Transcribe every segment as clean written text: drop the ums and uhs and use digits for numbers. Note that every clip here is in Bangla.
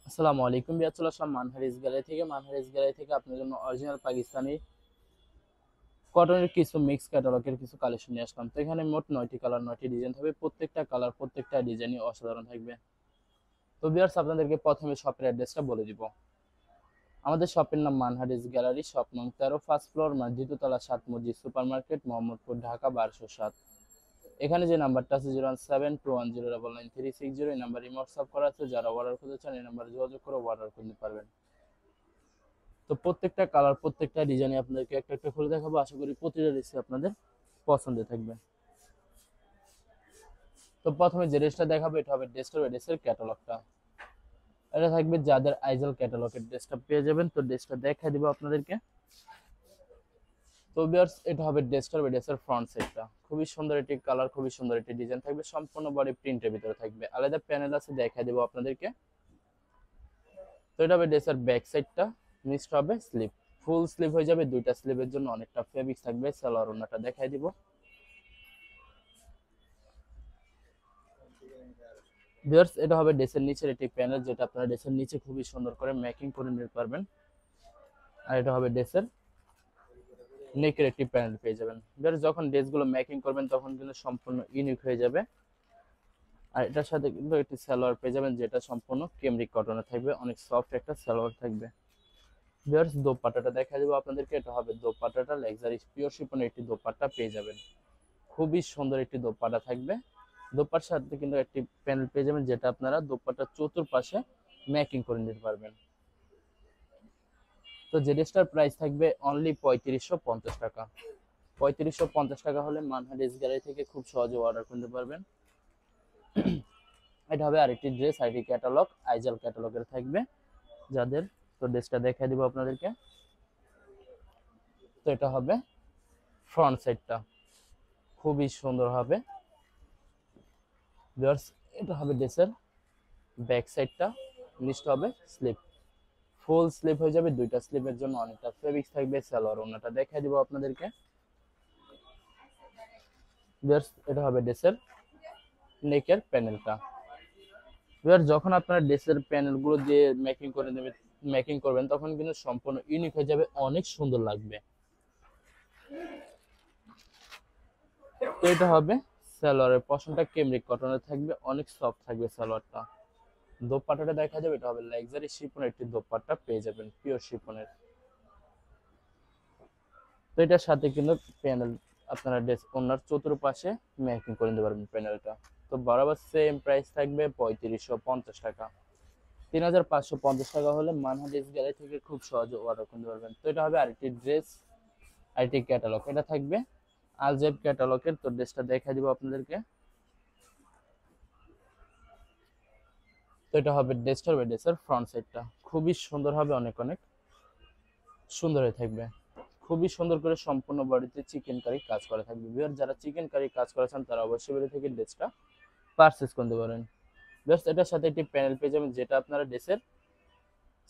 আসসালামু আলাইকুম বিয়ার, চলে আসলাম মানহারিস গ্যালারি থেকে আপনার জন্য অরিজিনাল পাকিস্তানি কটনের কিছু মিক্স ক্যাটালগের কিছু কালেকশন নিয়ে আসলাম। তো এখানে মোট 9টি কালার 9টি ডিজাইন থাকবে, প্রত্যেকটা কালার প্রত্যেকটা ডিজাইনই অসাধারণ থাকবে। তো বিয়ার্স, আপনাদেরকে প্রথমে শপের অ্যাড্রেসটা বলে দিব। আমাদের শপের নাম মানহারিস গ্যালারি, শপ নং 13, ফার্স্ট ফ্লোর, দ্বিতীয়তলা, 7 মসজিদ সুপার মার্কেট, মোহাম্মদপুর, ঢাকা 1207। এখানে যে নাম্বারটা আছে 01721099360, এই নাম্বারে হোয়াটসঅ্যাপ করা আছে। যারা অর্ডার করতে চান এই নাম্বারে যোগাযোগ করে অর্ডার করতে পারবেন। তো প্রত্যেকটা কালার প্রত্যেকটা ডিজাইন আপনাদেরকে একটা একটা খুলে দেখাবো, আশা করি প্রতিটা ড্রেস আপনাদের পছন্দের থাকবে। তো প্রথমে যে ড্রেসটা দেখাবো এটা হবে ড্রেসের ক্যাটালগটা। এটা থাকবে যাদের আইজল ক্যাটালগের ড্রেসটা পেয়ে যাবেন। তো ড্রেসটা দেখা দিব আপনাদেরকে। তো ভিউয়ার্স, এটা হবে ড্রেসের ফ্রন্ট সাইডটা। খুবই সুন্দর একটি কালার, খুবই সুন্দর একটি ডিজাইন থাকবে, সম্পূর্ণ বডি প্রিন্টের ভিতরে থাকবে, আলাদা প্যানেল আছে, দেখা দিব আপনাদেরকে। তো এটা হবে ড্রেসের ব্যাক সাইডটা। নিচটা হবে স্লিপ, ফুল স্লিভ হয়ে যাবে, দুইটা স্লিভের জন্য অনেকটা ফেব্রিক থাকবে। সালোয়ার ওন্নাটা দেখাই দিব। ভিউয়ার্স, এটা হবে ড্রেসের নিচের একটি প্যানেল, যেটা আপনারা ড্রেসের নিচে খুবই সুন্দর করে মেকিং করে নিতে পারবেন। আর এটা হবে ড্রেসের নেকের একটি প্যানেল পেয়ে যাবেন। ভিউয়ার্স, যখন ড্রেসগুলো মেকিং করবেন তখন কিন্তু সম্পূর্ণ ইউনিক হয়ে যাবে। আর এটার সাথে কিন্তু একটি সালোয়ার পেয়ে যাবেন, যেটা সম্পূর্ণ কেমরিক কটনে থাকবে, অনেক সফট একটা সালোয়ার থাকবে। ভিউয়ার্স, দোপাট্টাটা দেখা দেবো আপনাদেরকে। এটা হবে দোপাট্টাটা, লাক্সারি পিওর শিফনের একটি দোপাট্টা পেয়ে যাবেন। খুবই সুন্দর একটি দোপাট্টা থাকবে। দোপাট্টার সাথে কিন্তু একটি প্যানেল পেয়ে যাবেন, যেটা আপনারা দোপাট্টার চতুর্পাশে মেকিং করে নিতে পারবেন। তো যে ড্রেসটার প্রাইস থাকবে অনলি 3550 টাকা। 3550 টাকা হলে মানহারিস গ্যালারি থেকে খুব সহজে অর্ডার করতে পারবেন। এটা হবে আরেকটি ড্রেস, আইটি ক্যাটালগ, আইজাল ক্যাটালগের থাকবে যাদের। তো ড্রেসটা দেখাই দিব আপনাদেরকে। তো এটা হবে ফ্রন্ট সাইডটা, খুবই সুন্দর হবে। ভিউয়ার্স, এটা হবে ড্রেসের ব্যাক সাইডটা। নিচটা হবে স্লিপ, ফুল স্লিপ হয়ে যাবে, দুইটা স্লিপের জন্য অনেকটা ফেব্রিক থাকবে। সালোয়ার ওন্নাটা দেখাই দিব আপনাদেরকে। ভিউয়ার্স, এটা হবে ড্রেসের নেকের প্যানেলটা। ভিউয়ার্স, যখন আপনারা ড্রেসের প্যানেলগুলো দিয়ে মেকিং করবেন তখন কিন্তু সম্পূর্ণ ইউনিক হয়ে যাবে, অনেক সুন্দর লাগবে। তো এটা হবে সালোয়ারের পশনটা কেমরিক কটনের থাকবে, অনেক সফট থাকবে সালোয়ারটা। দোপাট্টাটা দেখা যাবে, এটা হবে লাক্সারি শিফনের একটি দোপাট্টা পেয়ে যাবেন, পিওর শিফনের। তো এটার সাথে কিন্তু প্যানেল আপনারা ড্রেস ওনার চতুর্পাশে মেকিং করে নিতে পারবেন প্যানেলটা। তো বরাবর সেম প্রাইস থাকবে 3550 টাকা। 3550 টাকা হলে মানহারিস গ্যালারি থেকে খুব সহজে অর্ডার করতে পারবেন। তো এটা হবে আরেকটি ড্রেস, আরেকটি ক্যাটালগ। এটা থাকবে আলজেব ক্যাটালগের। তো ড্রেসটা দেখা দিব আপনাদেরকে। তো এটা হবে ড্রেসের ফ্রন্ট সাইডটা, খুবই সুন্দর হবে, অনেক অনেক সুন্দর হয়ে থাকবে। খুবই সুন্দর করে সম্পূর্ণ বডিতে চিকেন কারি কাজ করা থাকবে। ভিউয়ার, যারা চিকেন কারি কাজ করেছেন তারা অবশ্যই বেরিয়ে থেকে ড্রেসটা পারচেজ করতে পারেন। জাস্ট এটার সাথে একটি প্যানেল পেয়ে যাবেন, যেটা আপনারা ড্রেসের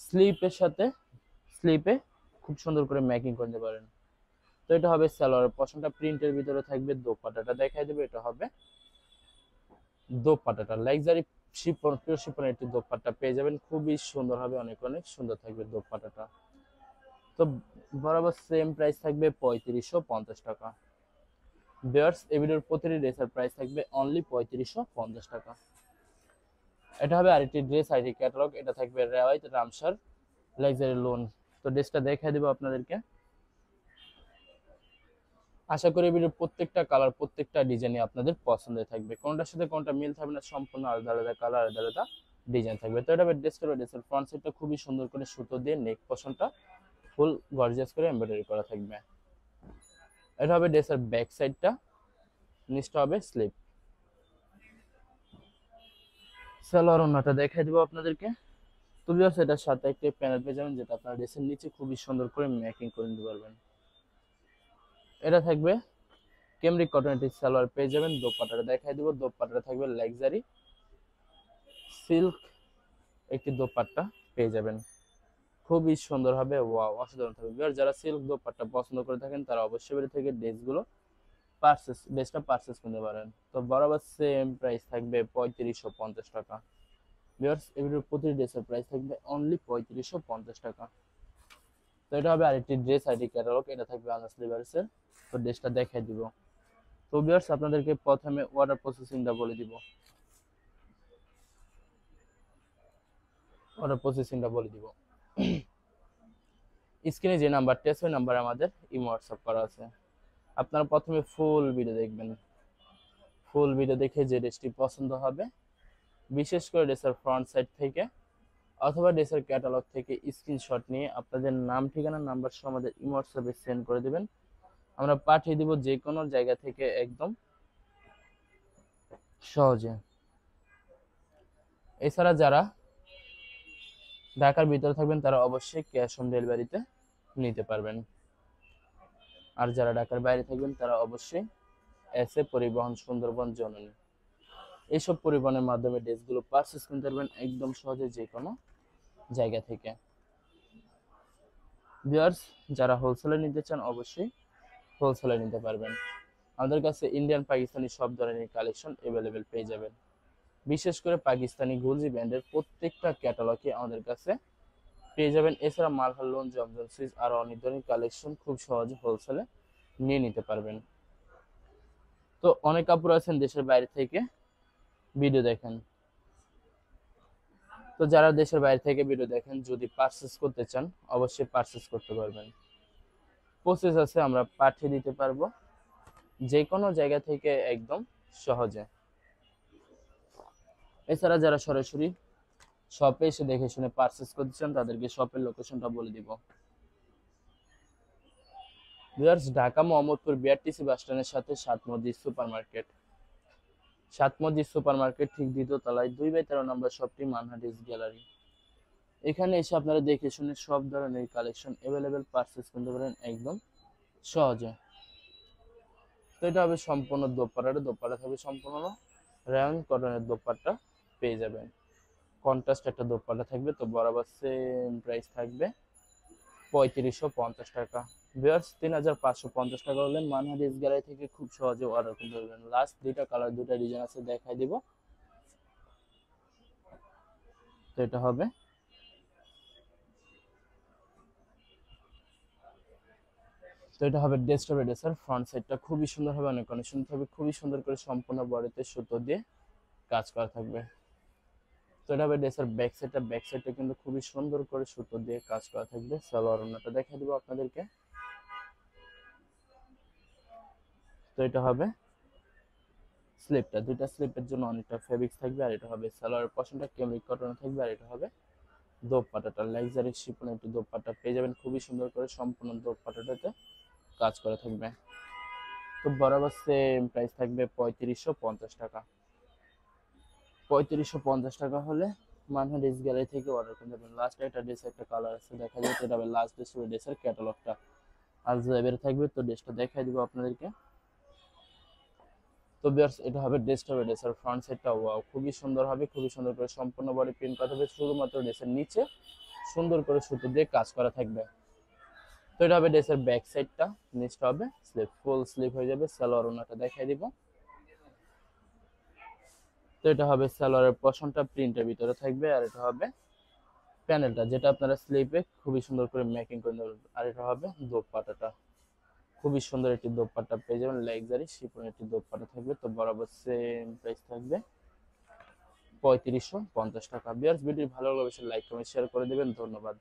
স্লিপের সাথে স্লিপে খুব সুন্দর করে মেকিং করতে পারেন। তো এটা হবে সালোয়ার পশনটা প্রিন্টের ভিতরে থাকবে। দোপাট্টাটা দেখাই দেবে, এটা হবে দোপাট্টাটা লাক্সারি শিফন, পিওর শিফনের একটি দোপাট্টা পেয়ে যাবেন, খুবই সুন্দর হবে, অনেক অনেক সুন্দর থাকবে দোপাট্টাটা। তো বরাবর সেম প্রাইস থাকবে 3550 টাকা। ভিউয়ার্স, এই ভিডিওর প্রতিটি ড্রেসের প্রাইস থাকবে অনলি 3550 টাকা। এটা হবে আরেকটি ড্রেস, আইটি ক্যাটালগ। এটা থাকবে রেওয়াইত রামসার লাক্সারি লোন। তো ড্রেসটা দেখাই দেবো আপনাদেরকে। আশা করি ভিডিওর প্রত্যেকটা কালার প্রত্যেকটা ডিজাইনই আপনাদের পছন্দের থাকবে, কোনটার সাথে কোনটা মিল থাকবে না, সম্পূর্ণ আলাদা আলাদা কালার, আলাদা আলাদা ডিজাইন থাকবে। তো এটা হবে ড্রেসের ফ্রন্ট সাইডটা খুবই সুন্দর করে সুতো দিয়ে নেক পশনটা ফুল গর্জিয়াস করে এমব্রয়ডারি করা থাকবে। এটা হবে ড্রেসের ব্যাক সাইডটা। নিচটা হবে স্লিপ। সালোয়ার ওন্নাটা দেখাই দেবো আপনাদেরকে। তো ভিউয়ার্স, এটার সাথে একটা প্যানেল পেয়ে যাবেন, যেটা আপনারা ড্রেসের নিচে খুবই সুন্দর করে মেকিং করে নিতে পারবেন। এটা থাকবে কেমরিক কটনের সালোয়ার পেয়ে যাবেন। দোপাট্টাটা দেখাই দিব। দোপাট্টাটা থাকবে লাক্সারি সিল্ক একটি দোপাট্টা পেয়ে যাবেন, খুবই সুন্দর হবে, ওয়াও, অসাধারণ থাকবে। ভিউয়ার, যারা সিল্ক দোপাট্টা পছন্দ করে থাকেন তারা অবশ্যই বেরিয়ে থেকে ড্রেসটা পারচেস করতে পারেন। তো বরাবর সেম প্রাইস থাকবে 3550 টাকা। ভিউয়ার্স এগুলোর প্রতি ড্রেসের প্রাইস থাকবে অনলি 3550 টাকা। তো এটা হবে আরেকটি ড্রেস আইডি ক্যাটালগ, এটা থাকবে আনাস লিভার্সের। তো ড্রেসটা দেখাই দিব। তো ভিউয়ার্স আপনাদেরকে প্রথমে অর্ডার প্রসেসিংটা বলে দিব। স্ক্রিনে যে নাম্বারটি আছে ওই নাম্বারে আমাদের ইমো হোয়াটসঅ্যাপ করা আছে। আপনারা প্রথমে ফুল ভিডিও দেখবেন। ফুল ভিডিও দেখে যে ড্রেসটি পছন্দ হবে, বিশেষ করে ড্রেসের ফ্রন্ট সাইড থেকে অথবা ড্রেসের ক্যাটালগ থেকে স্ক্রিনশট নিয়ে আপনাদের নাম, ঠিকানা, নাম্বার সহ আমাদের ইমো হোয়াটসঅ্যাপে সেন্ড করে দেবেন। আমরা পাঠিয়ে দিব যে কোনো জায়গা থেকে একদম সহজে। এছাড়া যারা ঢাকার ভিতরে থাকবেন তারা অবশ্যই ক্যাশ অন ডেলিভারিতে নিতে পারবেন। আর যারা ঢাকার বাইরে থাকবেন তারা অবশ্যই এসএ পরিবহন সুন্দরবন জননী এইসব পরিবহনের মাধ্যমে ড্রেসগুলো পারচেজ করতে পারবেন একদম সহজে যে কোনো জায়গা থেকে। ভিউয়ার্স যারা হোলসেলে নিতে চান অবশ্যই হোলসেলে নিতে পারবেন। আমাদের কাছে ইন্ডিয়ান পাকিস্তানি সব ধরনের কালেকশন অ্যাভেলেবেল পেয়ে যাবেন। বিশেষ করে পাকিস্তানি গুলজি ব্র্যান্ডের প্রত্যেকটা ক্যাটালগে আমাদের কাছে পেয়ে যাবেন। এছাড়া মালহার লোন, জমজম সুইচ আর অনেক ধরনের কালেকশন খুব সহজে হোলসেলে নিয়ে নিতে পারবেন। তো অনেক কাপড় আছেন দেশের বাইরে থেকে ভিডিও দেখেন। তো যারা দেশের বাইরে থেকে ভিডিও দেখেন যদি পারচেজ করতে চান অবশ্যই পারচেজ করতে পারবেন। প্রসেস আছে, আমরা পাঠিয়ে দিতে পারবো যে কোনো জায়গা থেকে একদম সহজে। এছাড়া যারা সরাসরি শপে এসে দেখে শুনে পারচেজ করতে চান তাদেরকে শপের লোকেশনটা বলে দিব। ভিউয়ার্স ঢাকা মোহাম্মদপুর বিআরটিসি বাস স্ট্যান্ডের সাথে সাত মসজিদ সুপার মার্কেট, ঠিক দ্বিতীয় তলায় 2/13 নম্বর শপটি মানহাট ইস গ্যালারি। এখানে এসে আপনারা দেখে শুনে সব ধরনের কালেকশন অ্যাভেলেবেল পারচেজ করতে পারেন একদম সহজে। তো এটা হবে সম্পূর্ণ দোপাট্টা থাকবে সম্পূর্ণ রায়ন কটনের দোপাট্টা পেয়ে যাবেন। কন্ট্রাস্ট একটা দোপাট্টা থাকবে। তো বরাবর সেম প্রাইস থাকবে 3550 টাকা। ভিউয়ার্স 3550 টাকা হলে মানহাট ইস গ্যালারি থেকে খুব সহজে অর্ডার করতে পারবেন। লাস্ট দুইটা কালার, দুইটা ডিজাইন আছে দেখাই দিব। তো এটা হবে ডেস্কটপ এডিটর। ফ্রন্ট সাইডটা খুবই সুন্দর হবে, অনেক সুন্দর হবে, খুবই সুন্দর করে সম্পূর্ণ বডিতে সুতো দিয়ে কাজ করা থাকবে। তো এটা হবে ড্রেসের ব্যাক সাইডটা কিন্তু খুবই সুন্দর করে সুতো দিয়ে কাজ করা থাকবে। সালোয়ার ওড়নাটা দেখাই দিব আপনাদেরকে। তো এটা হবে স্লিপটা, দুইটা স্লিপের জন্য অনেকটা ফেব্রিক্স থাকবে। আর এটা হবে সালোয়ারের পশনটা ক্যামরিক কটন থাকবে। আর এটা হবে দোপাট্টাটা লাক্সারি শিফনের একটু দোপাট্টা পেয়ে যাবেন, খুবই সুন্দর করে সম্পূর্ণ দোপাট্টাটাতে কাজ করা থাকবে। তো বরাবর সেম প্রাইস থাকবে 3550 টাকা। 3550 টাকা হলে মানহাট ড্রেস গ্যালারি থেকে অর্ডার করতে পারবেন। লাস্ট একটা ড্রেস একটা কালার আছে দেখা যাচ্ছে, এটা হবে লাস্ট ড্রেসের ক্যাটালগটা আজ বের থাকবে। তো ড্রেসটা দেখাই দিব আপনাদেরকে। তো ভিউয়ার্স এটা হবে ড্রেসের ফ্রন্ট সাইডটা ওয়াও খুবই সুন্দর হবে, খুবই সুন্দর করে সম্পূর্ণ বডি প্রিন্ট করা হবে। শুধুমাত্র ড্রেসের নিচে সুন্দর করে সুতো দিয়ে কাজ করা থাকবে। তো এটা হবে ড্রেসের ব্যাক সাইডটা, নিচটা হবে স্লিপ, ফুল স্লিপ হয়ে যাবে। সালোয়ার ওড়নাটা দেখাই দিব। তো এটা হবে সালোয়ারের পশনটা প্রিন্টের ভিতরে থাকবে। আর এটা হবে প্যানেলটা, যেটা আপনারা স্লিপে খুবই সুন্দর করে মেকিং করে নেবেন। আর এটা হবে দোপাট্টাটা, খুবই সুন্দর একটি দোপাট্টা পেয়ে যাবেন, লাক্সারি শিফনের একটি দোপাট্টা থাকবে। তো বরাবর সেম প্রাইস থাকবে 3550 টাকা। ভিউয়ার্স ভিডিও ভালো লাগলে অবশ্যই লাইক কমেন্ট শেয়ার করে দেবেন। ধন্যবাদ।